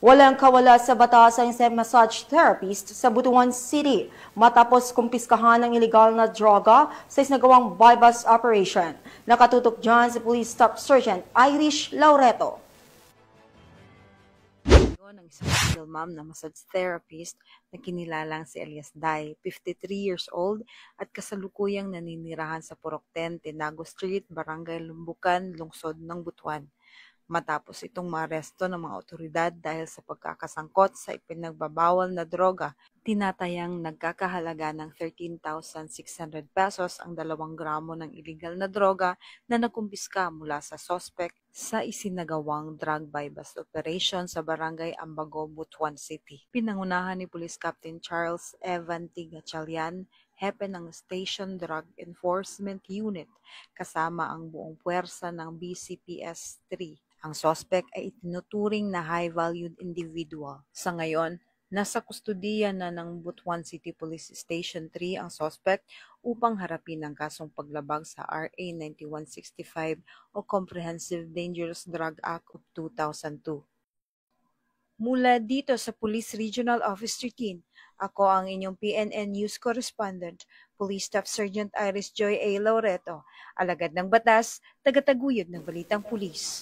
Walang kawala sa batas ang isang massage therapist sa Butuan City matapos kumpiskahan ng iligal na droga sa isinagawang bypass operation. Nakatutok dyan si Police Staff Sergeant Irish Laureto. Ng isang single mom na massage therapist na kinilalang si Elias Day, 53 years old at kasalukuyang naninirahan sa Purok 10, Tinago Street, Barangay Lumbukan, Lungsod ng Butuan. Matapos itong maaresto ng mga otoridad dahil sa pagkakasangkot sa ipinagbabawal na droga, tinatayang nagkakahalaga ng 13,600 pesos ang 2 gramo ng iligal na droga na nakumpiska mula sa sospek sa isinagawang drug bypass operation sa Barangay Ambago, Butuan City. Pinangunahan ni Police Captain Charles Evan Tigachalian, hepe ng Station Drug Enforcement Unit, kasama ang buong puwersa ng BCPS-3. Ang sospek ay itinuturing na high-valued individual. Sa ngayon, nasa kustudiya na ng Butuan City Police Station 3 ang sospek upang harapin ang kasong paglabag sa RA 9165 o Comprehensive Dangerous Drug Act of 2002. Mula dito sa Police Regional Office 13, ako ang inyong PNN News Correspondent, Police Staff Sergeant Iris Joy A. Laureto, alagad ng batas, tagataguyod ng balitang pulis.